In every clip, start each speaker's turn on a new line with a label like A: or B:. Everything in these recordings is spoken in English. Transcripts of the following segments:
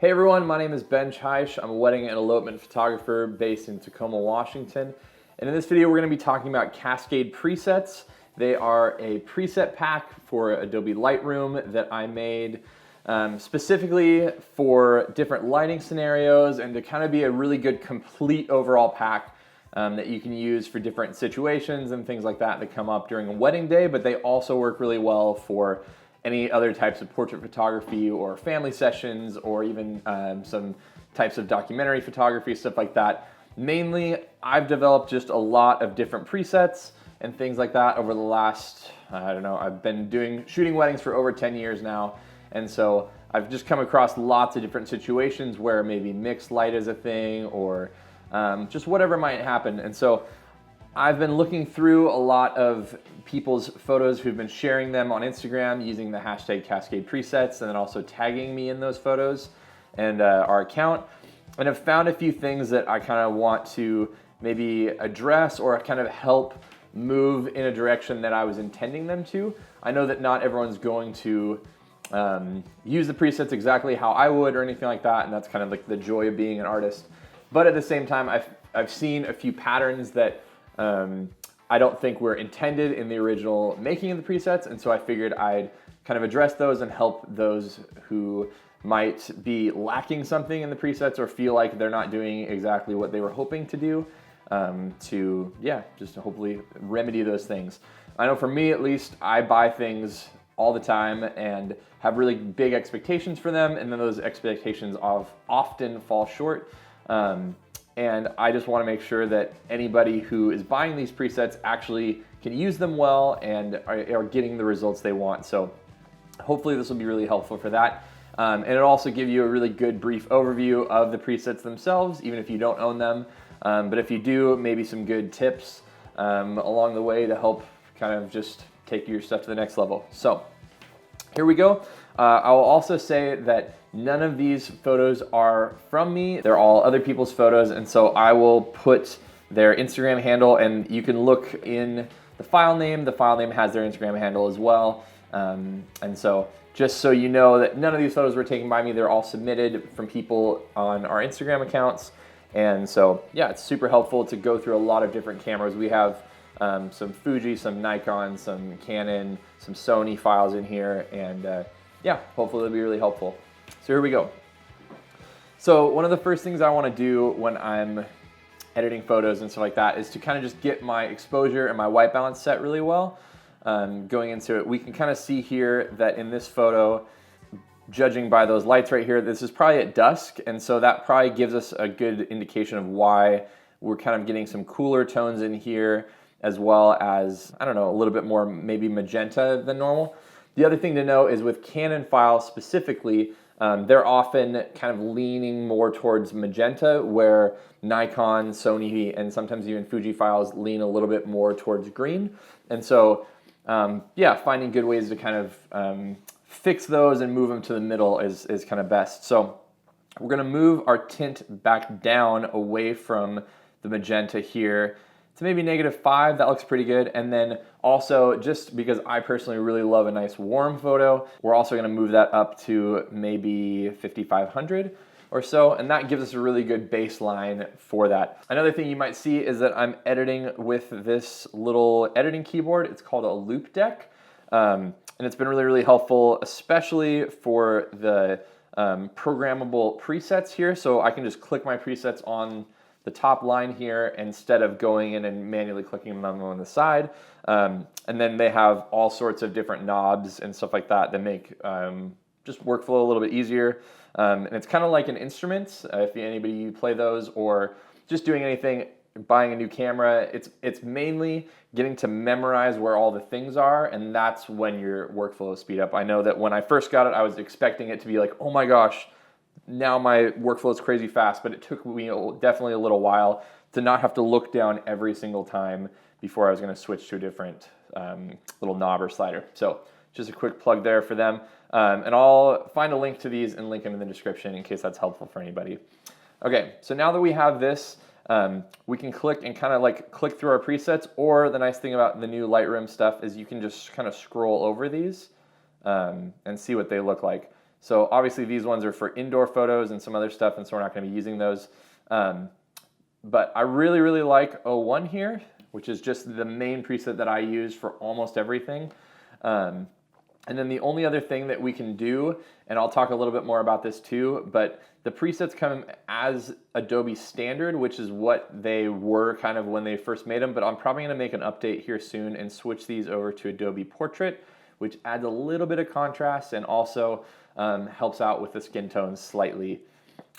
A: Hey everyone, my name is Benj Haisch. I'm a wedding and elopement photographer based in Tacoma, Washington. And in this video, we're going to be talking about Cascade Presets. They are a preset pack for Adobe Lightroom that I made specifically for different lighting scenarios and to kind of be a really good complete overall pack that you can use for different situations and things like that come up during a wedding day, but they also work really well for any other types of portrait photography or family sessions or even some types of documentary photography, stuff like that. Mainly, I've developed just a lot of different presets and things like that over the last, I've been shooting weddings for over 10 years now. And so I've just come across lots of different situations where maybe mixed light is a thing or just whatever might happen. And so I've been looking through a lot of people's photos who've been sharing them on Instagram using the hashtag Cascade Presets and then also tagging me in those photos and our account. And I've found a few things that I kind of want to maybe address or kind of help move in a direction that I was intending them to. I know that not everyone's going to use the presets exactly how I would or anything like that, and that's kind of like the joy of being an artist. But at the same time, I've seen a few patterns that I don't think were intended in the original making of the presets, and so I figured I'd kind of address those and help those who might be lacking something in the presets or feel like they're not doing exactly what they were hoping to do just to hopefully remedy those things. I know for me at least, I buy things all the time and have really big expectations for them, and then those expectations often fall short. And I just want to make sure that anybody who is buying these presets actually can use them well and are getting the results they want. So hopefully this will be really helpful for that. And it'll also give you a really good brief overview of the presets themselves, even if you don't own them. But if you do, maybe some good tips along the way to help kind of just take your stuff to the next level. So here we go. I will also say that none of these photos are from me. They're all other people's photos, and so I will put their Instagram handle, and you can look in the file name. The file name has their Instagram handle as well. And so just so you know that none of these photos were taken by me, they're all submitted from people on our Instagram accounts. And so, yeah, it's super helpful to go through a lot of different cameras. We have some Fuji, some Nikon, some Canon, some Sony files in here, and yeah, hopefully it'll be really helpful. So here we go. So one of the first things I want to do when I'm editing photos and stuff like that is to kind of just get my exposure and my white balance set really well. Going into it, we can kind of see here that in this photo, judging by those lights right here, this is probably at dusk, and so that probably gives us a good indication of why we're kind of getting some cooler tones in here, as well as, I don't know, a little bit more maybe magenta than normal. The other thing to know is with Canon files specifically, they're often kind of leaning more towards magenta, where Nikon, Sony, and sometimes even Fuji files lean a little bit more towards green. And so, finding good ways to kind of fix those and move them to the middle is kind of best. So we're going to move our tint back down away from the magenta here to maybe -5. That looks pretty good. And then also, just because I personally really love a nice warm photo, we're also going to move that up to maybe 5500 or so, and that gives us a really good baseline for that. Another thing you might see is that I'm editing with this little editing keyboard. It's called a Loupedeck, and it's been really, really helpful, especially for the programmable presets here. So I can just click my presets on the top line here instead of going in and manually clicking them on the side. And then they have all sorts of different knobs and stuff like that that make just workflow a little bit easier. And it's kind of like an instrument, if anybody play those, or just doing anything, buying a new camera, it's mainly getting to memorize where all the things are, and that's when your workflow will speed up. I know that when I first got it, I was expecting it to be like, oh my gosh, now my workflow is crazy fast, but it took me definitely a little while to not have to look down every single time before I was going to switch to a different little knob or slider. So just a quick plug there for them. And I'll find a link to these and link them in the description in case that's helpful for anybody. Okay, so now that we have this, we can click and kind of like click through our presets, or the nice thing about the new Lightroom stuff is you can just kind of scroll over these and see what they look like. So obviously these ones are for indoor photos and some other stuff, and so we're not going to be using those. But I really, really like 01 here, which is just the main preset that I use for almost everything. And then the only other thing that we can do, and I'll talk a little bit more about this too, but the presets come as Adobe standard, which is what they were kind of when they first made them, but I'm probably gonna make an update here soon and switch these over to Adobe Portrait, which adds a little bit of contrast and also helps out with the skin tones slightly.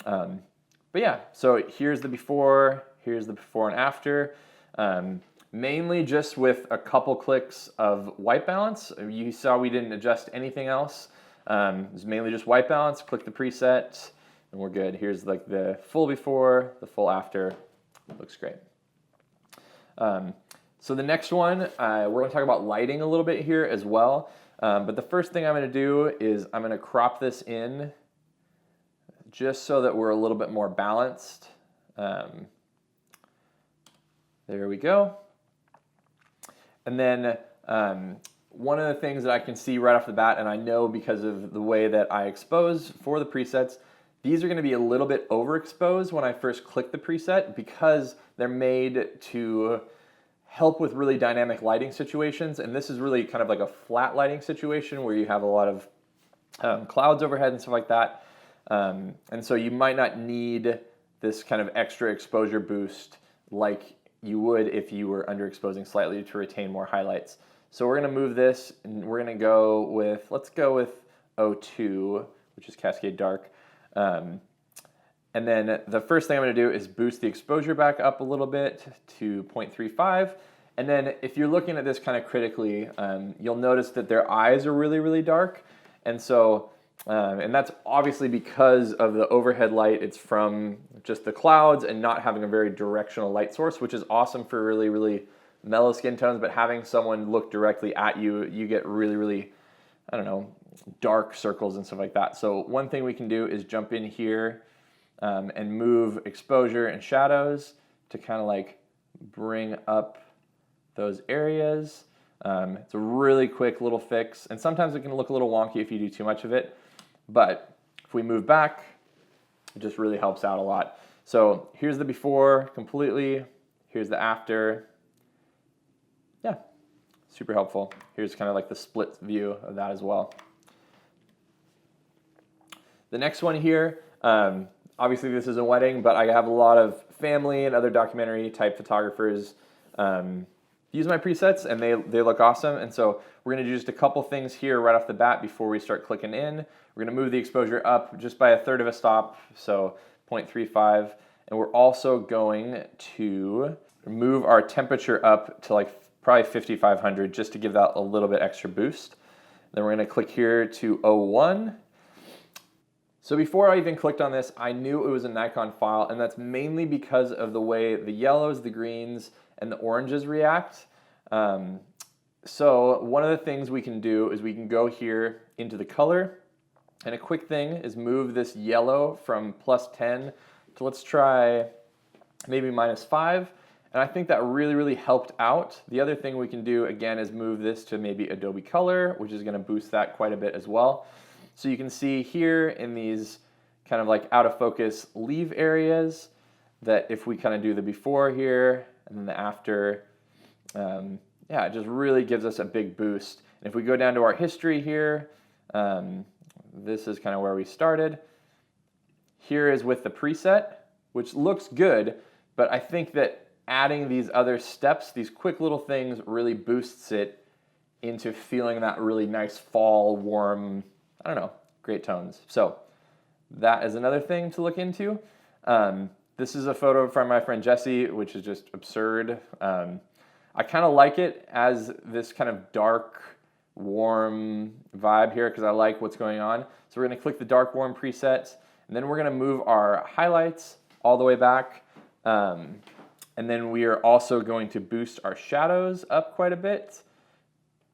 A: But yeah, so here's the before and after. Mainly just with a couple clicks of white balance. You saw we didn't adjust anything else. It was mainly just white balance. Click the preset and we're good. Here's like the full before, the full after. Looks great. So the next one, we're going to talk about lighting a little bit here as well. But the first thing I'm going to do is I'm going to crop this in just so that we're a little bit more balanced. There we go. And then one of the things that I can see right off the bat, and I know because of the way that I expose for the presets, these are going to be a little bit overexposed when I first click the preset because they're made to help with really dynamic lighting situations. And this is really kind of like a flat lighting situation where you have a lot of clouds overhead and stuff like that. And so you might not need this kind of extra exposure boost like you would if you were underexposing slightly to retain more highlights. So we're going to move this and we're going to go with, let's go with 02, which is Cascade Dark. And then the first thing I'm going to do is boost the exposure back up a little bit to 0.35. And then if you're looking at this kind of critically, you'll notice that their eyes are really, really dark. And so and that's obviously because of the overhead light. It's from just the clouds and not having a very directional light source, which is awesome for really, really mellow skin tones. But having someone look directly at you, you get really, really, I don't know, dark circles and stuff like that. So one thing we can do is jump in here and move exposure and shadows to kind of like bring up those areas. It's a really quick little fix. And sometimes it can look a little wonky if you do too much of it. But if we move back, it just really helps out a lot. So here's the before completely. Here's the after. Yeah, super helpful. Here's kind of like the split view of that as well. The next one here, obviously this is a wedding, but I have a lot of family and other documentary type photographers use my presets and they look awesome. And so we're going to do just a couple things here right off the bat before we start clicking in. We're going to move the exposure up just by 1/3 of a stop, so 0.35. And we're also going to move our temperature up to like probably 5500 just to give that a little bit extra boost. Then we're going to click here to 01. So before I even clicked on this, I knew it was a Nikon file, and that's mainly because of the way the yellows, the greens, and the oranges react. So one of the things we can do is we can go here into the color, and a quick thing is move this yellow from +10 to, let's try maybe -5. And I think that really, really helped out. The other thing we can do again is move this to maybe Adobe Color, which is going to boost that quite a bit as well. So you can see here in these kind of like out of focus leave areas that if we kind of do the before here and then the after, yeah, it just really gives us a big boost. And if we go down to our history here, this is kind of where we started. Here is with the preset, which looks good, but I think that adding these other steps, these quick little things, really boosts it into feeling that really nice fall, warm, I don't know, great tones. So that is another thing to look into. This is a photo from my friend Jesse, which is just absurd. I kind of like it as this kind of dark, warm vibe here because I like what's going on. So we're going to click the dark, warm preset, and then we're going to move our highlights all the way back. And then we are also going to boost our shadows up quite a bit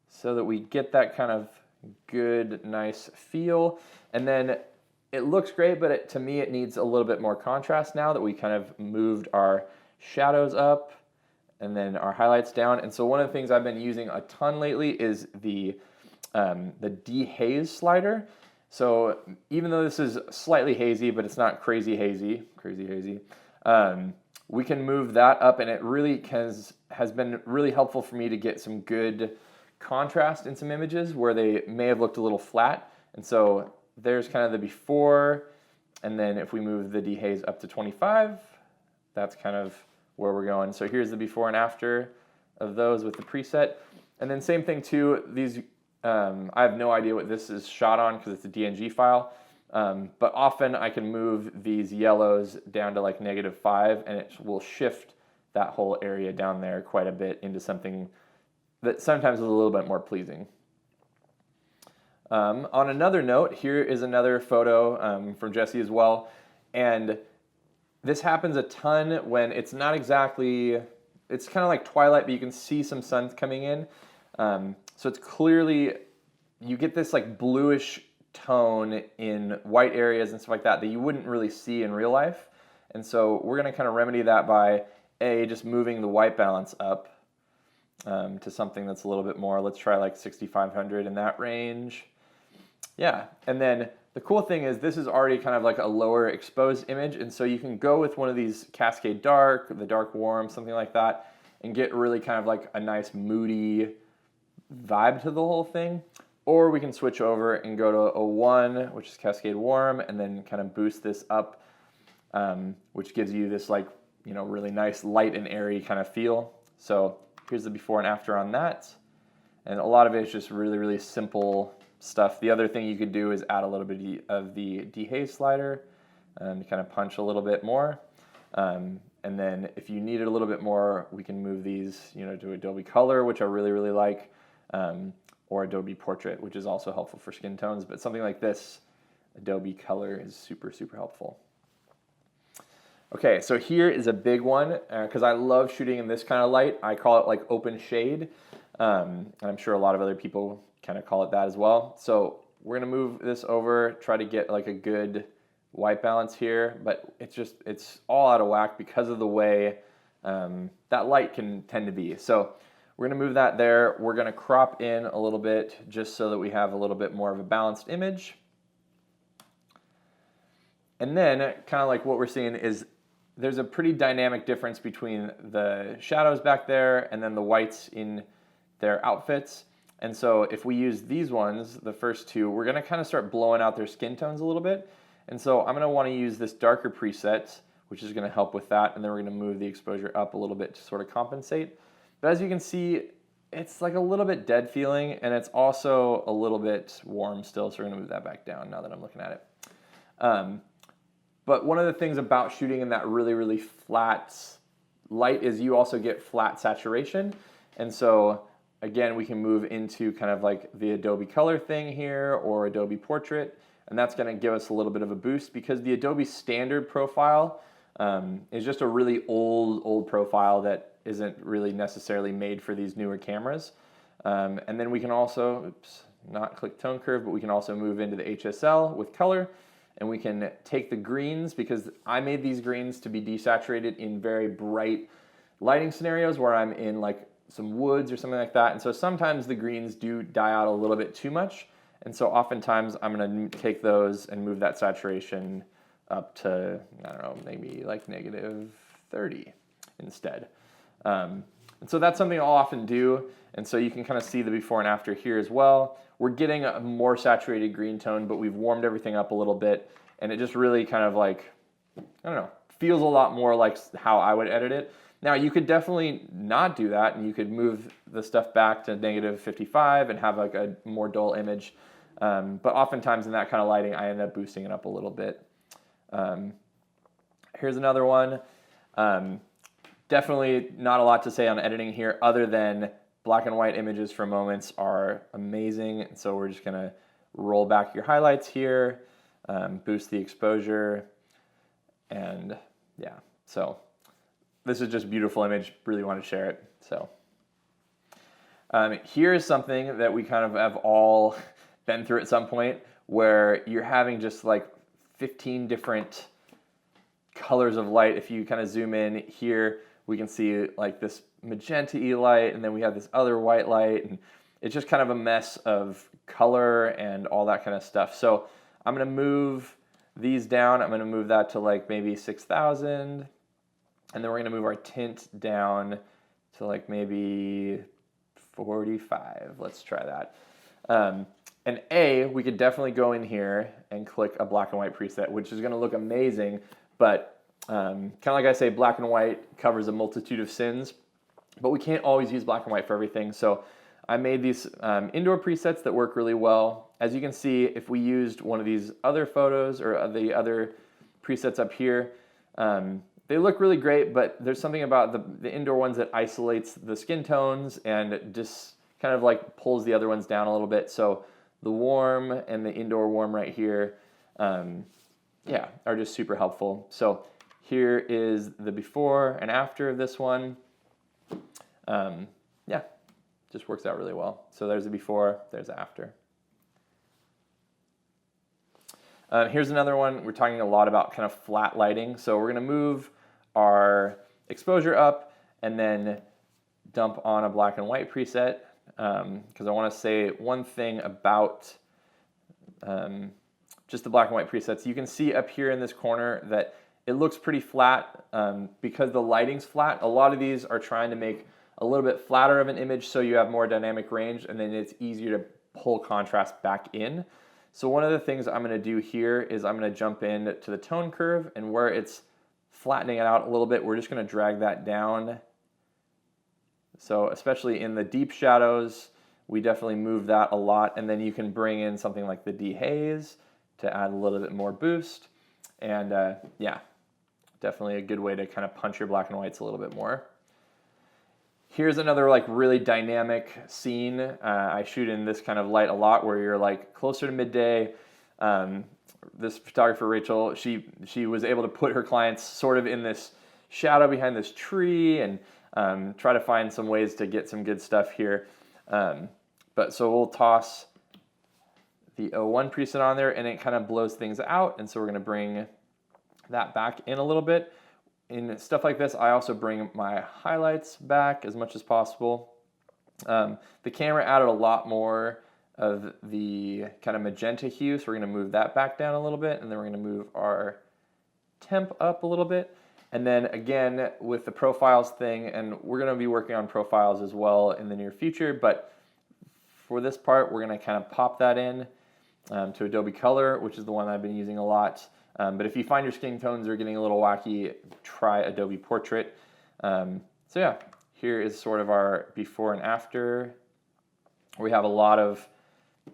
A: so that we get that kind of good, nice feel. And then it looks great, but to me it needs a little bit more contrast now that we kind of moved our shadows up and then our highlights down. And so one of the things I've been using a ton lately is the dehaze slider. So even though this is slightly hazy, but it's not crazy hazy, we can move that up, and it really has been really helpful for me to get some good contrast in some images where they may have looked a little flat. And so there's kind of the before, and then if we move the dehaze up to 25, that's kind of where we're going. So here's the before and after of those with the preset. And then same thing too, these, I have no idea what this is shot on because it's a DNG file, but often I can move these yellows down to like -5, and it will shift that whole area down there quite a bit into something that sometimes is a little bit more pleasing. On another note, here is another photo from Jesse as well, and this happens a ton when it's not exactly, it's kind of like twilight, but you can see some sun coming in. So it's clearly, you get this like bluish tone in white areas and stuff like that that you wouldn't really see in real life. And so we're going to kind of remedy that by just moving the white balance up to something that's a little bit more, let's try like 6500 in that range. Yeah, and then the cool thing is this is already kind of like a lower exposed image, and so you can go with one of these Cascade Dark, the Dark Warm, something like that, and get really kind of like a nice moody vibe to the whole thing. Or we can switch over and go to a 1, which is Cascade Warm, and then kind of boost this up, which gives you this like, you know, really nice light and airy kind of feel. So here's the before and after on that. And a lot of it is just really, really simple stuff. The other thing you could do is add a little bit of the dehaze slider to kind of punch a little bit more. And then if you need it a little bit more, we can move these, you know, to Adobe Color, which I really, really like, or Adobe Portrait, which is also helpful for skin tones. But something like this, Adobe Color is super, super helpful. Okay, so here is a big one, because I love shooting in this kind of light. I call it like open shade, and I'm sure a lot of other people kind of call it that as well. So we're gonna move this over, try to get like a good white balance here, but it's all out of whack because of the way that light can tend to be. So we're gonna move that there. We're gonna crop in a little bit just so that we have a little bit more of a balanced image. And then kind of like what we're seeing is there's a pretty dynamic difference between the shadows back there and then the whites in their outfits. And so if we use these ones, the first two, we're gonna kind of start blowing out their skin tones a little bit. And so I'm gonna wanna use this darker preset, which is gonna help with that. And then we're gonna move the exposure up a little bit to sort of compensate. But as you can see, it's like a little bit dead feeling, and it's also a little bit warm still. So we're gonna move that back down now that I'm looking at it. But one of the things about shooting in that really, really flat light is you also get flat saturation. And so again, we can move into kind of like the Adobe Color thing here or Adobe Portrait, and that's gonna give us a little bit of a boost because the Adobe standard profile is just a really old profile that isn't really necessarily made for these newer cameras. And then we can also, oops, not click tone curve, but we can also move into the HSL with color, and we can take the greens, because I made these greens to be desaturated in very bright lighting scenarios where I'm in like some woods or something like that. And so sometimes the greens do die out a little bit too much. And so oftentimes I'm gonna take those and move that saturation up to, I don't know, maybe like -30 instead. And so that's something I'll often do. And so you can kind of see the before and after here as well. We're getting a more saturated green tone, but we've warmed everything up a little bit. And it just really kind of like, I don't know, feels a lot more like how I would edit it. Now you could definitely not do that, and you could move the stuff back to -55 and have like a more dull image. But oftentimes in that kind of lighting, I end up boosting it up a little bit. Here's another one. Definitely not a lot to say on editing here other than black and white images for moments are amazing. And so we're just gonna roll back your highlights here, boost the exposure, and yeah, so this is just a beautiful image, really want to share it. So here is something that we kind of have all been through at some point, where you're having just like 15 different colors of light. If you kind of zoom in here, we can see like this magenta-y light, and then we have this other white light, and it's just kind of a mess of color and all that kind of stuff. So I'm gonna move these down. I'm gonna move that to like maybe 6,000. And then we're gonna move our tint down to like maybe 45. Let's try that. And we could definitely go in here and click a black and white preset, which is gonna look amazing, but kind of like I say, black and white covers a multitude of sins, but we can't always use black and white for everything. So I made these indoor presets that work really well. As you can see, if we used one of these other photos or the other presets up here, they look really great, but there's something about the indoor ones that isolates the skin tones and just kind of like pulls the other ones down a little bit. So the warm and the indoor warm right here, yeah, are just super helpful. So here is the before and after of this one. Yeah, just works out really well. So there's the before, there's the after. Here's another one. We're talking a lot about kind of flat lighting. So we're gonna move our exposure up and then dump on a black and white preset, because I wanna say one thing about just the black and white presets. You can see up here in this corner that it looks pretty flat because the lighting's flat. A lot of these are trying to make a little bit flatter of an image so you have more dynamic range, and then it's easier to pull contrast back in. So one of the things I'm gonna do here is I'm gonna jump in to the tone curve, and where it's flattening it out a little bit, we're just gonna drag that down. So especially in the deep shadows, we definitely move that a lot, and then you can bring in something like the dehaze to add a little bit more boost. And yeah, definitely a good way to kind of punch your black and whites a little bit more. Here's another like really dynamic scene. I shoot in this kind of light a lot where you're like closer to midday. This photographer, Rachel, she was able to put her clients sort of in this shadow behind this tree and try to find some ways to get some good stuff here. But so we'll toss the 01 preset on there and it kind of blows things out. And so we're gonna bring that back in a little bit. In stuff like this, I also bring my highlights back as much as possible. The camera added a lot more of the kind of magenta hue, so we're gonna move that back down a little bit, and then we're gonna move our temp up a little bit. And then again, with the profiles thing, and we're gonna be working on profiles as well in the near future, but for this part, we're gonna kind of pop that in to Adobe Color, which is the one I've been using a lot. But if you find your skin tones are getting a little wacky, try Adobe Portrait. So yeah, here is sort of our before and after. We have a lot of,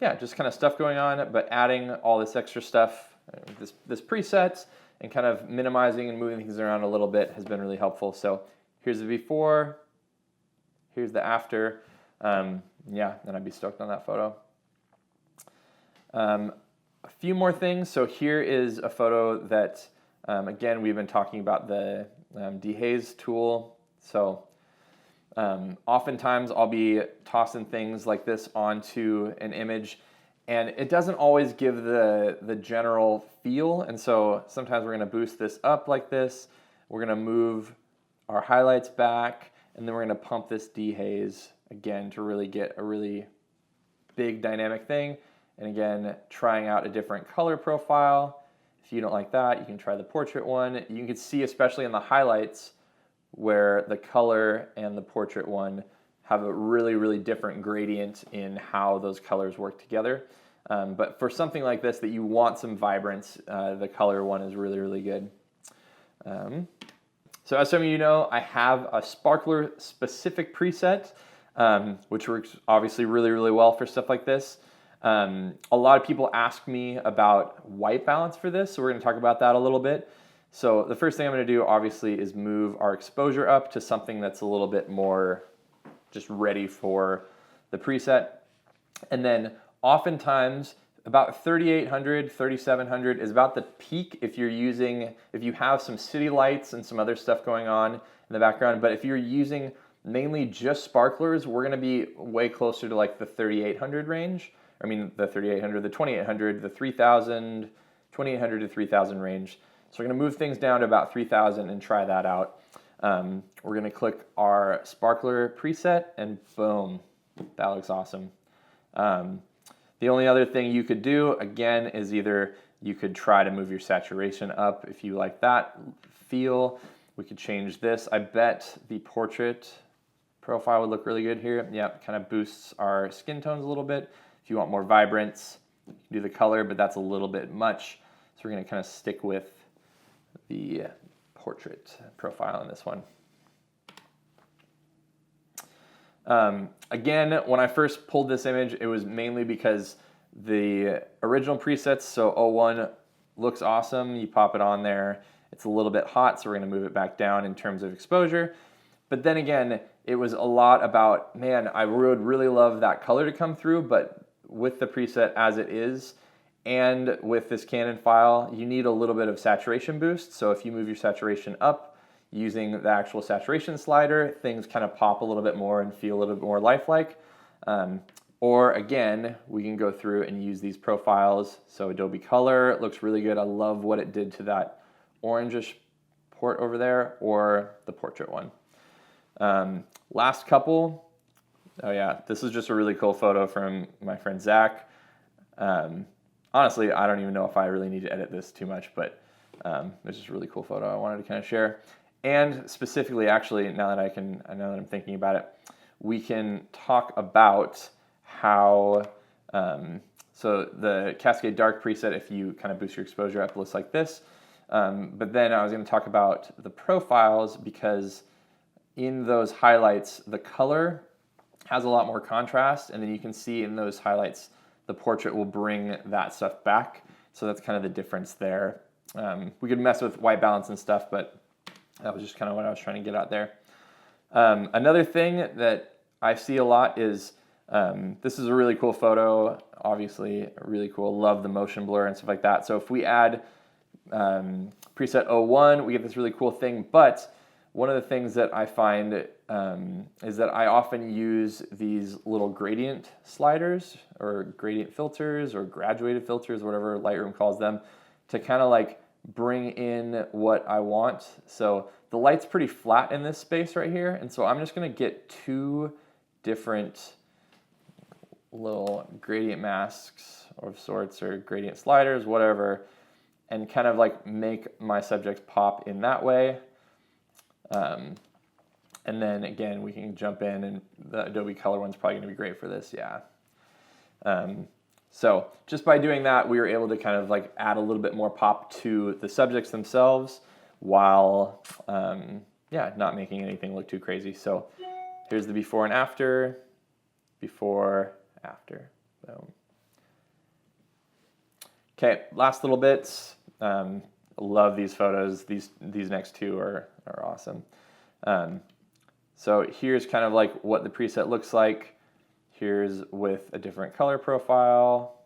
A: yeah, just kind of stuff going on, but adding all this extra stuff, this preset, and kind of minimizing and moving things around a little bit has been really helpful. So here's the before, here's the after. Yeah, then I'd be stoked on that photo. A few more things. So here is a photo that, again, we've been talking about the dehaze tool. So oftentimes I'll be tossing things like this onto an image, and it doesn't always give the general feel. And so sometimes we're going to boost this up like this. We're going to move our highlights back, and then we're going to pump this dehaze again to really get a really big dynamic thing. And again, trying out a different color profile. If you don't like that, you can try the portrait one. You can see, especially in the highlights, where the color and the portrait one have a really, really different gradient in how those colors work together. But for something like this that you want some vibrance, the color one is really, really good. So as some of you know, I have a sparkler specific preset, which works obviously really, really well for stuff like this. A lot of people ask me about white balance for this, so we're going to talk about that a little bit. So the first thing I'm going to do, obviously, is move our exposure up to something that's a little bit more just ready for the preset. And then oftentimes, about 3800, 3700 is about the peak if you have some city lights and some other stuff going on in the background. But if you're using mainly just sparklers, we're going to be way closer to like the 3800 range. I mean, the 3800, the 2800, the 3000, 2800 to 3000 range. So we're going to move things down to about 3000 and try that out. We're going to click our sparkler preset, and boom, that looks awesome. The The only other thing you could do, again, is either you could try to move your saturation up if you like that feel. We could change this. I bet the portrait profile would look really good here. Yeah, kind of boosts our skin tones a little bit. If you want more vibrance, you can do the color, but that's a little bit much. So we're gonna kind of stick with the portrait profile in this one. Again, when I first pulled this image, it was mainly because the original presets, so 01 looks awesome. You pop it on there. It's a little bit hot, so we're gonna move it back down in terms of exposure. But then again, it was a lot about, man, I would really love that color to come through, but with the preset as it is, and with this Canon file, you need a little bit of saturation boost. So if you move your saturation up using the actual saturation slider, things kind of pop a little bit more and feel a little bit more lifelike. Or again, we can go through and use these profiles. So Adobe Color looks really good. I love what it did to that orangish port over there, or the portrait one. Last couple, oh yeah, this is just a really cool photo from my friend Zach. Honestly, I don't even know if I really need to edit this too much, but it's just a really cool photo I wanted to kind of share. And specifically, actually, now that I'm thinking about it, we can talk about how, so the Cascade Dark preset, if you kind of boost your exposure up, it looks like this. But then I was going to talk about the profiles, because in those highlights, the color has a lot more contrast, and then you can see in those highlights, the portrait will bring that stuff back. So that's kind of the difference there. We could mess with white balance and stuff, but that was just kind of what I was trying to get out there. Another thing that I see a lot is, this is a really cool photo, obviously really cool, love the motion blur and stuff like that. So if we add preset 01, we get this really cool thing, but one of the things that I find is that I often use these little gradient sliders or gradient filters or graduated filters, whatever Lightroom calls them, to kind of like bring in what I want. So the light's pretty flat in this space right here, and so I'm just gonna get two different little gradient masks of sorts, or gradient sliders, whatever, and kind of like make my subjects pop in that way. And then again, we can jump in, and the Adobe Color one's probably gonna be great for this, yeah. So just by doing that, we were able to kind of like add a little bit more pop to the subjects themselves while, yeah, not making anything look too crazy. So here's the before and after, before, after, boom. Okay, last little bits. Love these photos. These next two are awesome. So here's kind of like what the preset looks like. Here's with a different color profile.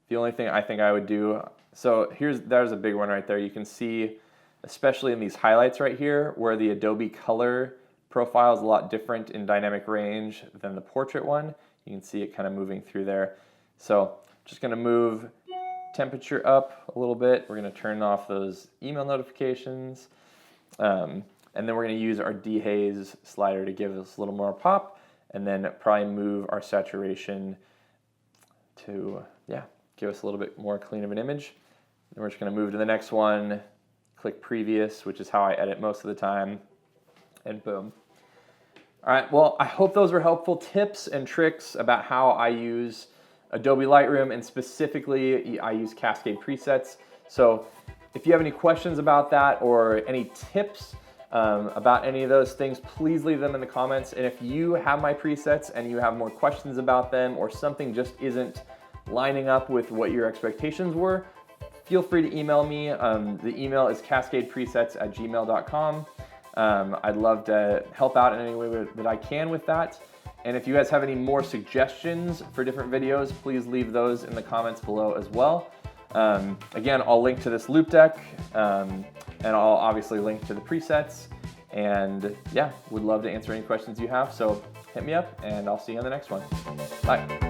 A: The only thing I think I would do, so there's a big one right there. You can see, especially in these highlights right here, where the Adobe Color profile is a lot different in dynamic range than the portrait one. You can see it kind of moving through there. So just gonna move temperature up a little bit. We're gonna turn off those email notifications. And then we're gonna use our dehaze slider to give us a little more pop, and then probably move our saturation to, yeah, give us a little bit more clean of an image. Then we're just gonna move to the next one, click previous, which is how I edit most of the time, and boom. All right, well, I hope those were helpful tips and tricks about how I use Adobe Lightroom, and specifically I use Cascade Presets. So if you have any questions about that or any tips about any of those things, please leave them in the comments. And if you have my presets and you have more questions about them, or something just isn't lining up with what your expectations were, feel free to email me. The email is cascadepresets@gmail.com. I'd love to help out in any way that I can with that. And if you guys have any more suggestions for different videos, please leave those in the comments below as well. Again, I'll link to this Loupedeck, and I'll obviously link to the presets. And yeah, would love to answer any questions you have. So hit me up, and I'll see you on the next one. Bye.